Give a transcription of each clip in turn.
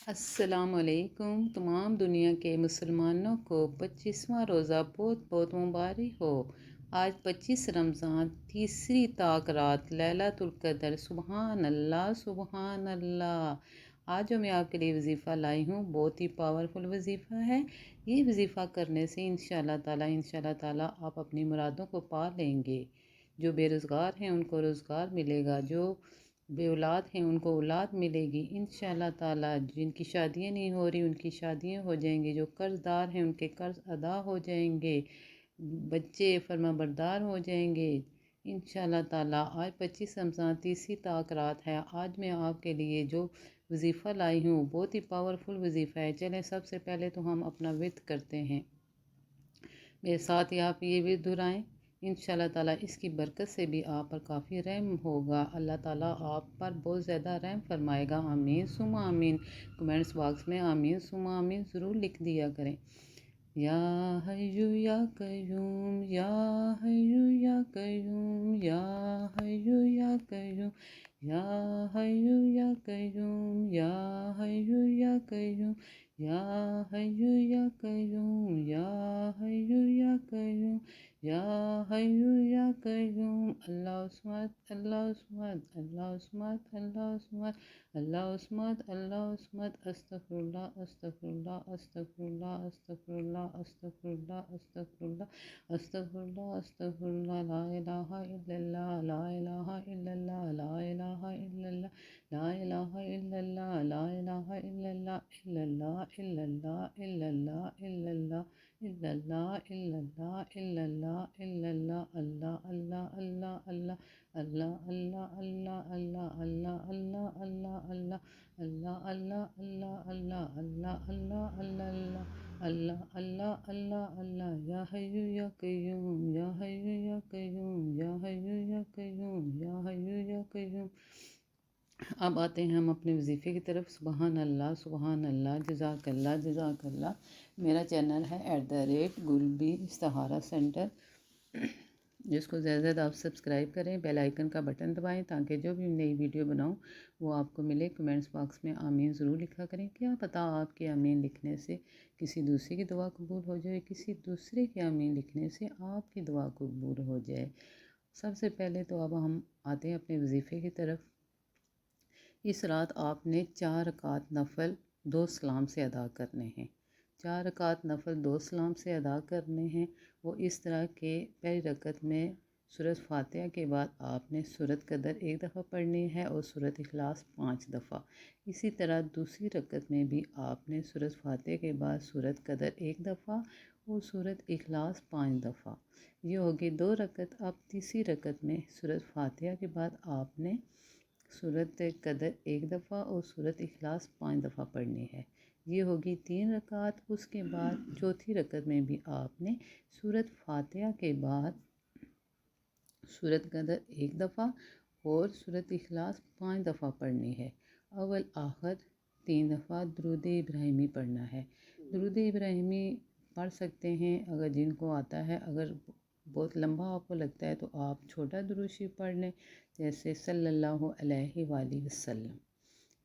السلام علیکم۔ تمام دنیا کے مسلمانوں کو 25واں روزہ بہت بہت مبارک ہو۔ آج 25 رمضان، تیسری طاق رات، لیلۃ القدر۔ سبحان اللہ، سبحان اللہ۔ آج جو میں آپ کے لیے وظیفہ لائی ہوں بہت ہی پاورفل وظیفہ ہے۔ یہ وظیفہ کرنے سے انشاءاللہ تعالی آپ اپنی مرادوں کو پا لیں گے۔ جو بے روزگار ہیں ان کو روزگار ملے گا، جو بے اولاد ہیں ان کو اولاد ملے گی انشاءاللہ تعالی۔ جن کی شادیاں نہیں ہو رہی ان کی شادیاں ہو جائیں گی، جو قرض دار ہیں ان کے قرض ادا ہو جائیں گے، بچے فرما بردار ہو جائیں گے انشاءاللہ تعالی۔ آج 25 رمضان، تیسری طاق رات ہے۔ آج میں آپ کے لیے جو وظیفہ لائی ہوں بہت ہی پاورفل وظیفہ ہے۔ چلیں سب سے پہلے تو ہم اپنا ورد کرتے ہیں۔ میرے ساتھ ہی آپ یہ ورد دہرائیں، انشاءاللہ تعالیٰ اس کی برکت سے بھی آپ پر کافی رحم ہوگا۔ اللہ تعالیٰ آپ پر بہت زیادہ رحم فرمائے گا۔ آمین ثم آمین۔ کمنٹس باکس میں آمین ثم آمین ضرور لکھ دیا کریں۔ یا حیّ یا قیوم، یا حیّ یا قیوم، یا حیّ یا قیوم، یا حیّ یا قیوم، یا حیّ یا قیوم، یا حیّ یا قیوم، یا حیّ یا قیوم، یا حیّ یا قیوم۔ اللہ الصمد، اللہ الصمد، اللہ الصمد، اللہ الصمد، اللہ الصمد، اللہ الصمد۔ استغفر اللہ، استغفر اللہ، استغفر اللہ، استغفر اللہ، استغفر اللہ، استغفر اللہ، استغفر اللہ، استغفر اللہ۔ لا الہ الا اللہ، لا الہ الا اللہ، لا الہ الا اللہ، لا الہ الا اللہ، لا الہ الا اللہ، الا اللہ، الا اللہ، الا اللہ، الا اللہ، الا اللہ، الا اللہ، الا اللہ، الا اللہ۔ اللہ اللہ اللہ اللہ، اللہ اللہ اللہ اللہ، اللہ اللہ اللہ اللہ، اللہ اللہ اللہ اللہ، اللہ اللہ اللہ اللہ، اللہ اللہ اللہ۔ یا حیّ یا قیوم، یا حیّ یا قیوم، یا حیّ یا قیوم، یا حیّ یا قیوم۔ اب آتے ہیں ہم اپنے وظیفے کی طرف۔ سبحان اللہ، سبحان اللہ، جزاک اللہ، جزاک اللہ۔ میرا چینل ہے @گلبی استخارہ سینٹر، جس کو زیادہ زیادہ آپ سبسکرائب کریں، بیل آئیکن کا بٹن دبائیں تاکہ جو بھی نئی ویڈیو بناؤں وہ آپ کو ملے۔ کمنٹس باکس میں آمین ضرور لکھا کریں۔ کیا پتہ آپ کے آمین لکھنے سے کسی دوسرے کی دعا قبول ہو جائے، کسی دوسرے کے آمین لکھنے سے آپ کی دعا قبول ہو جائے۔ سب سے پہلے تو اب ہم آتے ہیں اپنے وظیفے کی طرف۔ اس رات آپ نے 4 رکعت نفل 2 سلام سے ادا کرنے ہیں۔ 4 رکعت نفل 2 سلام سے ادا کرنے ہیں۔ وہ اس طرح کہ پہلی رکعت میں سورۃ فاتحہ کے بعد آپ نے سورۃ قدر 1 دفعہ پڑھنی ہے اور سورۃ اخلاص 5 دفعہ۔ اسی طرح دوسری رکعت میں بھی آپ نے سورۃ فاتحہ کے بعد سورۃ قدر 1 دفعہ اور سورۃ اخلاص 5 دفعہ۔ یہ ہوگی 2 رکعت۔ اب تیسری رکعت میں سورۃ فاتحہ کے بعد آپ نے سورۃ قدر 1 دفعہ اور سورۃ اخلاص 5 دفعہ پڑھنی ہے۔ یہ ہوگی 3 رکعت۔ اس کے بعد چوتھی رکعت میں بھی آپ نے سورۃ فاتحہ کے بعد سورۃ قدر 1 دفعہ اور سورۃ اخلاص 5 دفعہ پڑھنی ہے۔ اول آخر 3 دفعہ درود ابراہیمی پڑھنا ہے۔ درود ابراہیمی پڑھ سکتے ہیں اگر جن کو آتا ہے۔ اگر بہت لمبا آپ کو لگتا ہے تو آپ چھوٹا درود شریف پڑھ لیں، جیسے صلی اللہ علیہ وآلہ وسلم۔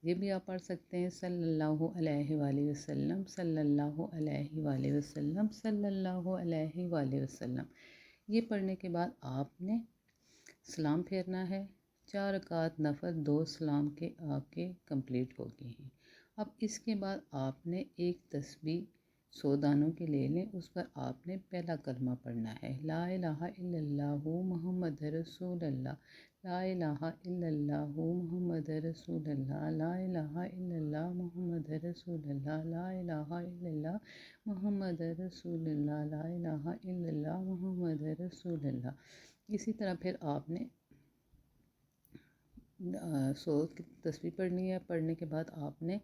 یہ بھی آپ پڑھ سکتے ہیں، صلی اللہ علیہ وآلہ وسلم، صلی اللہ علیہ وآلہ وسلم، صلی اللہ علیہ وآلہ وسلم۔ یہ پڑھنے کے بعد آپ نے سلام پھیرنا ہے۔ 4 رکعت نفل 2 سلام کے آپ کے کمپلیٹ ہو گئے ہیں۔ اب اس کے بعد آپ نے ایک تسبیح 100 دانوں کی لے لیں، اس پر آپ نے پہلا کلمہ پڑھنا ہے، لا الہ الا اللہ محمد رسول اللہ، لا الہ الا اللہ محمد رسول اللہ، لا الہ الا اللہ محمد رسول اللہ، لا الہ الا اللہ محمد رسول اللہ، لا الہ الا اللہ محمد رسول اللہ۔ اسی طرح پھر آپ نے 100 کی تسبیح پڑھنی ہے۔ پڑھنے کے بعد آپ نے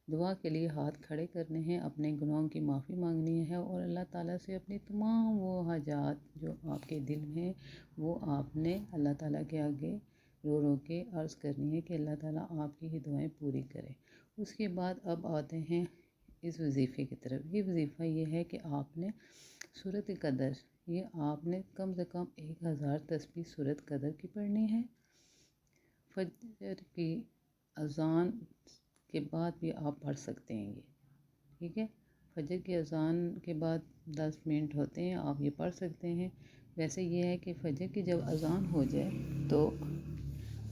دعا کے لیے ہاتھ کھڑے کرنے ہیں، اپنے گناہوں کی معافی مانگنی ہے اور اللہ تعالیٰ سے اپنی تمام وہ حاجات جو آپ کے دل میں وہ آپ نے اللہ تعالیٰ کے آگے رو رو کے عرض کرنی ہے کہ اللہ تعالیٰ آپ کی ہی دعائیں پوری کرے۔ اس کے بعد اب آتے ہیں اس وظیفے کی طرف۔ یہ وظیفہ یہ ہے کہ آپ نے سورۃ قدر، یہ آپ نے کم سے کم 1000 تسبیح سورۃ قدر کی پڑھنی ہے۔ فجر کی اذان کے بعد بھی آپ پڑھ سکتے ہیں یہ، ٹھیک ہے۔ فجر کی اذان کے بعد 10 منٹ ہوتے ہیں، آپ یہ پڑھ سکتے ہیں۔ ویسے یہ ہے کہ فجر کی جب اذان ہو جائے تو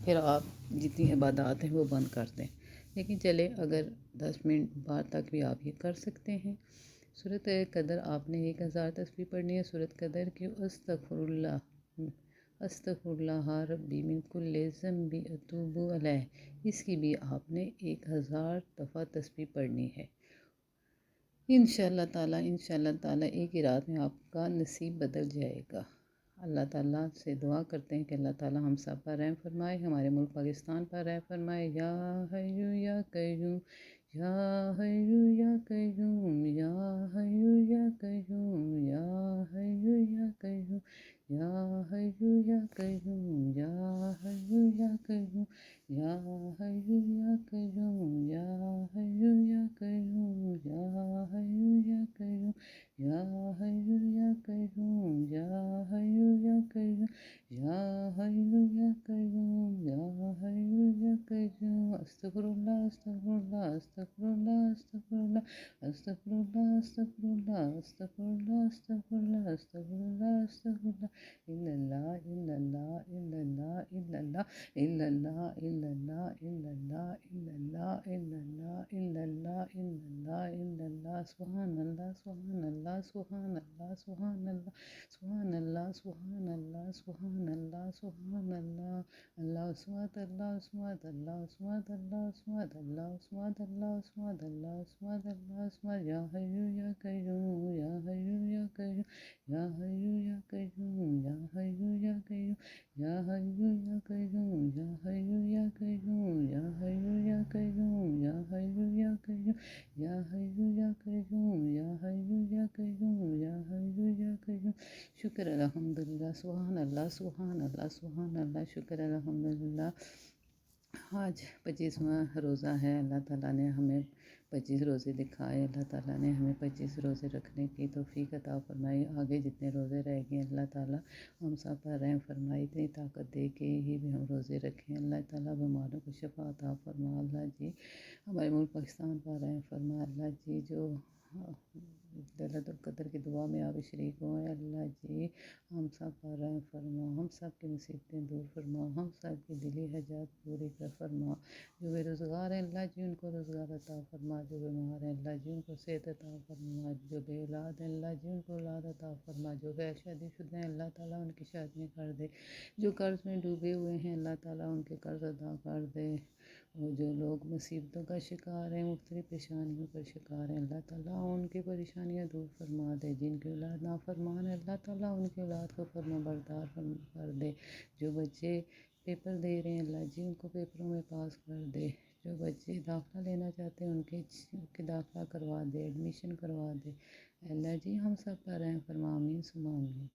پھر آپ جتنی عبادات ہیں وہ بند کر دیں، لیکن چلے اگر 10 منٹ بعد تک بھی آپ یہ کر سکتے ہیں۔ سورۃ قدر آپ نے 1000 تسبیح پڑھنی ہے۔ سورۃ قدر کی استغفر اللہ ربی من کل ذنب اتوب علیہ، اس کی بھی آپ نے 1000 دفعہ تسبیح پڑھنی ہے۔ انشاءاللہ تعالیٰ ایک ہی رات میں آپ کا نصیب بدل جائے گا۔ اللہ تعالیٰ سے دعا کرتے ہیں کہ اللہ تعالیٰ ہم سب پر رحم فرمائے، ہمارے ملک پاکستان پر رحم فرمائے۔ یا حیّ یا قیوم، یا حیّ یا قیوم، یا حیّ یا قیوم، یا حیّ یا قیوم، یا حیّ یا قیوم، یا حیّ یا قیوم، یا حیّ یا قیوم، یا حیّ یا قیوم، یا حیّ یا قیوم، یا حیّ یا قیوم، یا حیّ یا قیوم، یا حیّ یا قیوم، یا حیّ یا قیوم۔ استغفر اللہ استغفر اللہ استغفر اللہ استغفر اللہ استغفر اللہ استغفر اللہ استغفر اللہ استغفر اللہ استغفر اللہ استغفر اللہ، الا اللہ الا اللہ الا اللہ الا اللہ الا اللہ الا اللہ الا اللہ الا اللہ الا اللہ الا اللہ الا اللہ الا اللہ، سبحان اللہ سبحان اللہ سبحان اللہ سبحان اللہ سبحان اللہ سبحان اللہ سبحان اللہ سبحان اللہ، اللہ سبحان اللہ سبحان اللہ سبحان اللہ سبحان اللہ سبحان اللہ سبحان اللہ سبحان اللہ سبحان، یا حیّ یا قیوم، یا حیّ یا قیوم، یا حیّ یا قیوم، یا حیّ یا قیوم، یا حیّ یا قیوم، یا حیّ یا قیوم، یا حیّ یا قیوم، یا حیّ یا قیوم، یا حیّ یا قیوم، یا حیّ یا قیوم، یا حیّ یا قیوم۔ شکر الحمدللہ، سبحان اللہ سبحان اللہ سبحان اللہ، شکر الحمدللہ۔ آج 25واں روزہ ہے، اللہ تعالیٰ نے ہمیں 25 روزے دکھائے، اللہ تعالیٰ نے ہمیں 25 روزے رکھنے کی توفیق عطا فرمائی۔ آگے جتنے روزے رہ گئے اللہ تعالیٰ ہم سب پر رحم فرمائی، اتنی طاقت دے کے ہی بھی ہم روزے رکھیں۔ اللہ تعالیٰ بیماروں کو شفا عطا فرما، اللہ جی ہمارے ملک پاکستان پر رحم فرما، اللہ جی جو لیلۃ القدر کی دعا میں آپ شریک ہوئے، اللہ جی ہم سب پر رحم فرما، ہم سب کی مصیبتیں دور فرما، ہم سب کی دلی حاجات پوری کر فرما۔ جو بے روزگار ہیں اللہ جی ان کو روزگار عطا فرما، جو بیمار ہیں اللہ جی ان کو صحت عطا فرما، جو بے اولاد ہیں اللہ جی ان کو اولاد عطا فرما، جو غیر شادی شدہ ہیں اللہ تعالیٰ ان کی شادیاں کر دے، جو قرض میں ڈوبے ہوئے ہیں اللہ تعالیٰ ان کے قرض ادا کر دے، اور جو لوگ مصیبتوں کا شکار ہیں، مختلف پریشانیوں کا شکار ہیں اللہ تعالیٰ ان کی پریشانیاں دور فرما دے، جن کی اولاد نافرمان ہے اللہ تعالیٰ ان کی اولاد کو فرما بردار کر دے، جو بچے پیپر دے رہے ہیں اللہ جی ان کو پیپروں میں پاس کر دے، جو بچے داخلہ لینا چاہتے ہیں ان کے داخلہ کروا دے، ایڈمیشن کروا دے، اللہ جی ہم سب پر رحم فرما، آمین ثم آمین۔